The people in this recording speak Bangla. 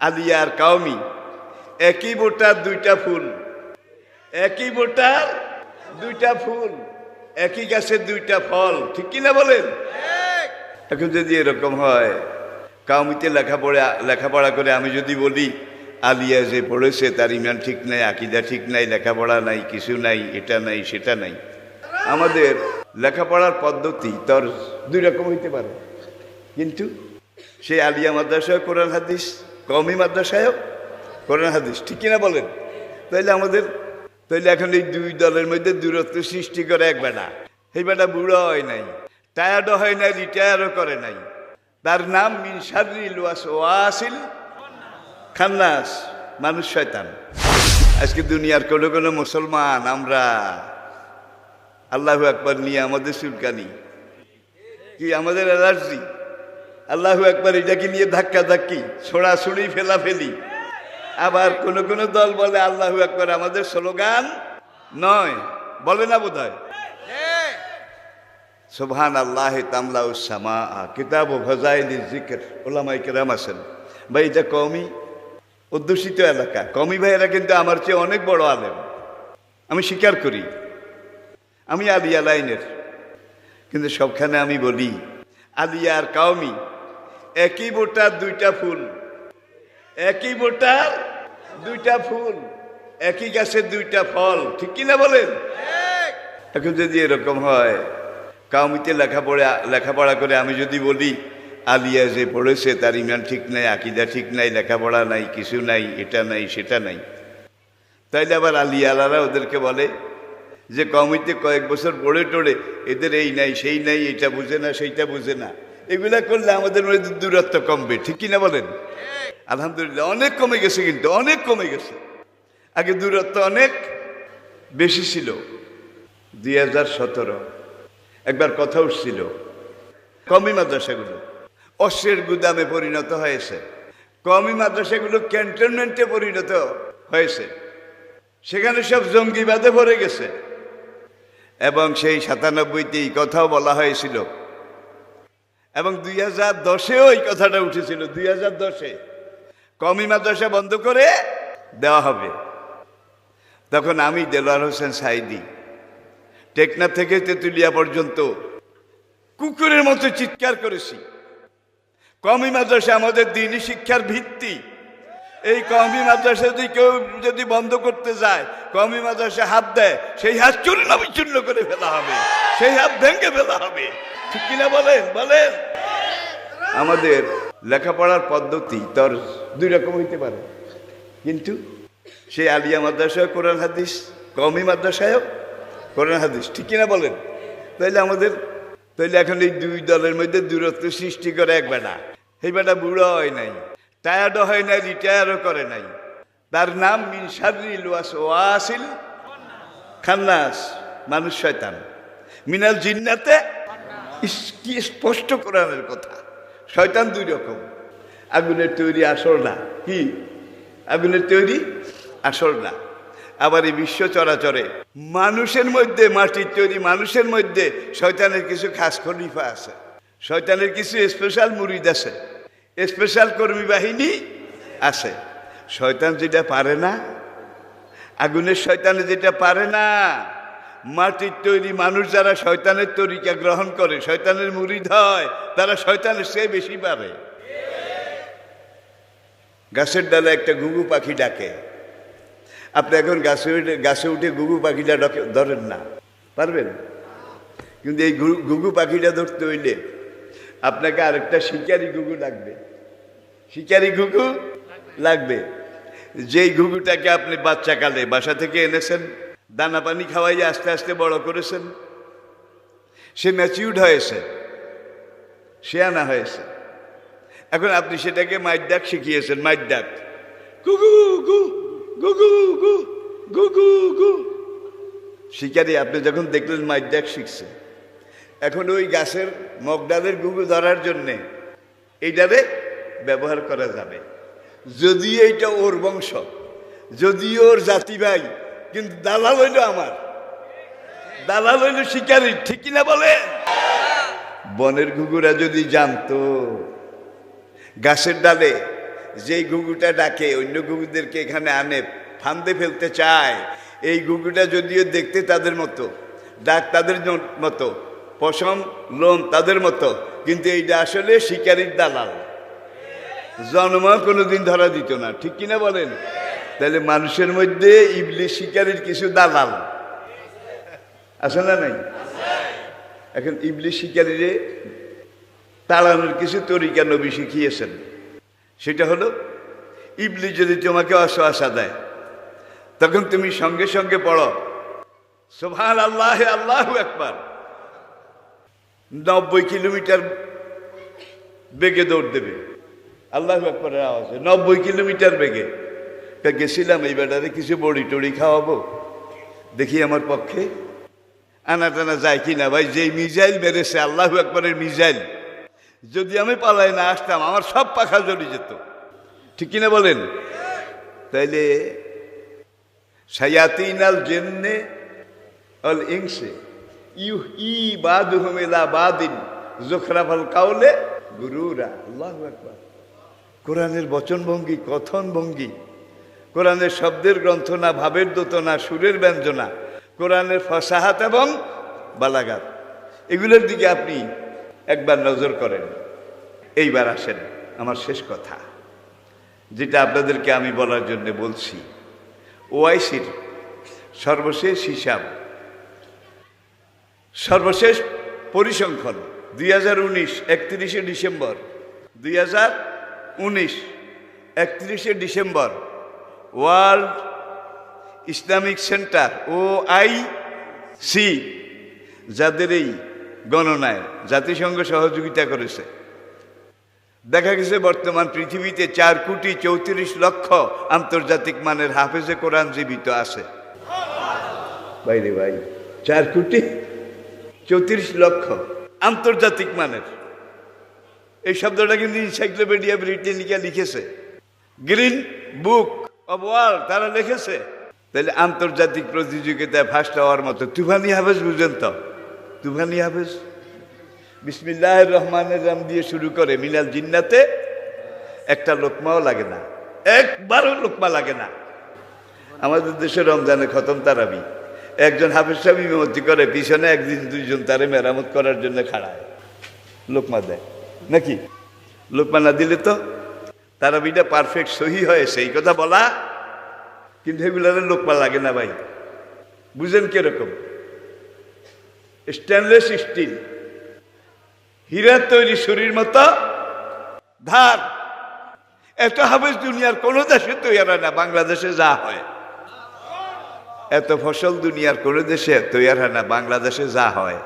আলিয়া আর কাউমি একই বোটার দুইটা ফুল, একই বোটার দুইটা ফুল, একই গাছের দুইটা ফল, ঠিক কিনা বলেন? এখন যদি এরকম হয়, কাউমিতে লেখাপড়া করে আমি যদি বলি আলিয়া যে পড়েছে তার ইমান ঠিক নাই, আকিদা ঠিক নাই, লেখাপড়া নাই, কিছু নাই, এটা নাই সেটা নাই। আমাদের লেখাপড়ার পদ্ধতি তোর দুই রকম হইতে পারে, কিন্তু সেই আলিয়া মাদ্রাসায় কোরআন হাদিস, কওমি মাদ্রাসায়ও কোরআন হাদিস, ঠিক কিনা বলেন? তাইলে এখন এই দুই দলের মধ্যে দূরত্ব সৃষ্টি করে এক বেটা, এই বেটা বুড়ো হয় নাই, টায়ার্ডও হয় নাই, রিটায়ারও করে নাই, তার নাম মিন শাররিল ওয়াসওয়াসিল খান্নাস, মানুষ শয়তান। আজকে দুনিয়ার কোনো কোনো মুসলমান আমরা আল্লাহু আকবার নিয়ে আমাদের চুলকানি কি, আমাদের অ্যালার্জি, আল্লাহু আকবার এটাকে নিয়ে ধাক্কা ধাক্কি, ছোড়াছুড়ি ফেলাফেলি। আবার কোন কোন দল বলে আল্লাহু আকবার আমাদের স্লোগান নয়, বলে না বোধ হয়। সুবহান আল্লাহ তামলাউস সামা কিতাব ও ফাজাইলিজ যিকর, উলামায়ে কেরাম আছেন। ভাই এটা কওমি অধ্যুষিত এলাকা, কওমি ভাইয়েরা কিন্তু আমার চেয়ে অনেক বড় আলেম, আমি স্বীকার করি, আমি আলিয়া লাইনের, কিন্তু সবখানে আমি বলি আলিয়া আর কাউমি একই বোটার দুইটা ফুল, একই বোটার দুইটা ফুল, একই গাছের দুইটা ফল, ঠিক কিনা বলেন? এখন যদি এরকম হয়, কাউমিতে লেখাপড়া করে আমি যদি বলি আলিয়া যে পড়েছে তার ইমান ঠিক নাই, আকিদা ঠিক নাই, লেখাপড়া নাই, কিছু নাই, এটা নাই সেটা নাই, তাইলে আবার আলিয়ালারা ওদেরকে বলে যে কওমিতে কয়েক বছর পড়ে টড়ে এদের এই নাই সেই নাই, এটা বুঝে না সেইটা বুঝে না। এগুলা করলে আমাদের মধ্যে দূরত্ব কমবে, ঠিক কিনা বলেন? আলহামদুলিল্লাহ অনেক কমে গেছে, কিন্তু অনেক কমে গেছে। আগে দূরত্ব অনেক বেশি ছিল। 2017 একবার কথা উঠছিল, কওমি মাদ্রাসাগুলো অশ্বের গুদামে পরিণত হয়েছে, কওমি মাদ্রাসাগুলো ক্যান্টনমেন্টে পরিণত হয়েছে, সেখানে সব জঙ্গিবাদে ভরে গেছে। এবং সেই 97-তে এই কথাও বলা হয়েছিল, এবং 2010-এও এই কথাটা উঠেছিল। 2010-এ কওমি মাদ্রাসা বন্ধ করে দেওয়া হবে। তখন আমি দেলোয়ার হোসেন সাইদি টেকনাফ থেকে তেঁতুলিয়া পর্যন্ত কুকুরের মতো চিৎকার করেছি, কওমি মাদ্রাসা আমাদের দ্বীনি শিক্ষার ভিত্তি। এই কওমি মাদ্রাসা যদি কেউ যদি বন্ধ করতে যায়, কওমি মাদ্রাসা হাত দেয়, সেই হাত চূর্ণ বিচূর্ণ করে ফেলা হবে, সেই হাত ভেঙে ফেলা হবে, ঠিক কিনা বলেন? বলেন। আমাদের লেখাপড়ার পদ্ধতি তোর দুই রকম হইতে পারে, কিন্তু সেই আলিয়া মাদ্রাসায় কোরআন হাদিস, কওমি মাদ্রাসায়ও কোরআন হাদিস, ঠিক কিনা বলেন? তাইলে এখন এই দুই দলের মধ্যে দূরত্ব সৃষ্টি করে এক বেটা, এই বেটা বুড়ো হয় নাই, টায়ার্ডও হয় নাই, রিটায়ারও করে নাই, তার নাম মিন শাররিল ওয়াসওয়াসিল খান্নাস, মানুষ শয়তান, মিনাল জিন্নাতে, কি স্পষ্ট কোরআনের কথা। শয়তান দুই রকম, আগুনের তৈরি আসল না, কি আগুনের তৈরি আসল না। আবার এই বিশ্ব চরাচরে মানুষের মধ্যে, মাটির তৈরি মানুষের মধ্যে শয়তানের কিছু খাস খলিফা আছে, শয়তানের কিছু স্পেশাল মুরিদ আছে, স্পেশাল কর্মী বাহিনী আছে। শয়তান যেটা পারে না, আগুনের শয়তানে যেটা পারে না, মাটির তৈরি মানুষ যারা শয়তানের তরিকা গ্রহণ করে, শয়তানের মুরিদ হয়, তারা শয়তানের চেয়ে বেশি পারে। গাছের ডালে একটা ঘুঘু পাখি ডাকে, আপনি এখন গাছে উঠে ঘুঘু পাখিটা ধরেন না, পারবেন? কিন্তু এই ঘুঘু পাখিটা ধরতে হইলে আপনাকে আরেকটা শিকারি ঘুঘু লাগবে, শিকারি ঘুঘু লাগবে। যেই ঘুঘুটাকে আপনি বাচ্চাকালে বাসা থেকে এনেছেন, দানা পানি খাওয়াইয়ে আস্তে আস্তে বড় করেছেন, সে ম্যাচিউরড হয়েছে, সে আনা হয়েছে। এখন আপনি সেটাকে মাইর ডাক শিখিয়েছেন, মাইর ডাক, ঘুঘু ঘু ঘুঘু ঘু ঘুঘু ঘু। শিকারি আপনি যখন দেখলেন মাইর ডাক শিখছে, এখন ওই গাছের মগডালের ঘুঘু ধরার জন্যে এইটারে ব্যবহার করা যাবে। যদিও এইটা ওর বংশ, যদিও ওর জাতি ভাই, কিন্তু দালাল হইল আমার, দালাল হইল শিকারি, ঠিক কিনা বলে? বনের ঘুঘুরা যদি জানতো গাছের ডালে যেই ঘুঘুটা ডাকে অন্য ঘুঘুদেরকে এখানে আনে ফান্দে ফেলতে চায়, এই ঘুঘুটা যদিও দেখতে তাদের মতো, ডাক তাদের মতো, পশম লোম তাদের মতো, কিন্তু এইটা আসলে শিকারির দালাল, জন্ম কোনোদিন ধরা দিত না। ঠিক কিনা বলেন? তাহলে মানুষের মধ্যে ইবলিশ শিকারির কিছু দালাল আছে না নাই? এখন ইবলিশ শিকারিরে তাড়ানোর কিছু তরিকা নবী শিখিয়েছেন। সেটা হলো, ইবলিশ যদি তোমাকে অসহাসা দেয় তখন তুমি সঙ্গে সঙ্গে পড়ো সুবহান আল্লাহ আল্লাহু আকবার, 90 কিলোমিটার বেগে দৌড় দেবে আল্লাহু আকবারের আওয়াজে, 90 কিলোমিটার বেগে। গেছিলাম এই বেটারে কিছু বড়ি টড়ি খাওয়াবো, দেখি আমার পক্ষে আনা টানা যায় কিনা। ভাই, যেই মিজাইল বেড়েছে আল্লাহু আকবারের মিজাইল, যদি আমি পালাই না আসতাম আমার সব পাখা জ্বলে যেত। ঠিক কিনা বলেন? তাইলে শায়াতিনাল জিন্নে আল ইনসে ইউহি বাদুহুম ইলা বাদিন যুখরাফাল কাউলে গুরুরা। আল্লাহু আকবার। কোরআনের বচনভঙ্গি, কথন ভঙ্গি, কোরআনের শব্দের গ্রন্থ না, ভাবের দোত না, সুরের ব্যঞ্জনা, কোরআনের ফসাহাত এবং বালাগাত, এগুলোর দিকে আপনি একবার নজর করেন। এইবার আসেন আমার শেষ কথা, যেটা আপনাদেরকে আমি বলার জন্য বলছি। ওআইসির সর্বশেষ হিসাব, সর্বশেষ পরিসংখ্যান 2019 31শে ডিসেম্বর 2019 31শে ডিসেম্বর ওয়ার্ল্ড ইসলামিক সেন্টার OIC যাদের এই গণনায় জাতিসংঘ সহযোগিতা করেছে, দেখা গেছে বর্তমান পৃথিবীতে 4,34,00,000 আন্তর্জাতিক মানের হাফেজে কোরআন জীবিত আছে। বাইরে ভাই, 4,34,00,000 আন্তর্জাতিক মানের। এই শব্দটা কিন্তু এনসাইক্লোপিডিয়া ব্রিটানিকা লিখেছে, গ্রিন বুক অব ওয়ার্ল্ড তারা লিখেছে। তাহলে আন্তর্জাতিক প্রতিযোগিতায় ফার্স্ট হওয়ার মতো তুফানি হাফেজ বুঝেন তো? তুফানি হাফেজ বিসমিল্লাহির রহমানির রহিম দিয়ে শুরু করে মিনাল জিন্নাতে একটা লোকমাও লাগে না, একবারও লোকমা লাগে না। আমাদের দেশে রমজানে খতম তারাবি, একজন হাফেজ সাহেব ইমামতি করে, পিছনে একদিন দুইজন তারে মেরামত করার জন্য খাড়ায়, লোকমা দেয় নাকি? লোকমা না দিলে তো তারাবিটা পারফেক্ট সহি হয় সেই কথা বলা, কিন্তু এগুলার লোকমা লাগে না ভাই। বুঝেন কিরকম? স্টেনলেস স্টিল, হীরার তৈরি শরীর মতো ধার। এত হাফেজ দুনিয়ার কোন দেশে তৈরি হয় না, বাংলাদেশে যা হয়। এত ফসল দুনিয়ার কোন দেশে তৈরি হয় না, বাংলাদেশে যা হয়।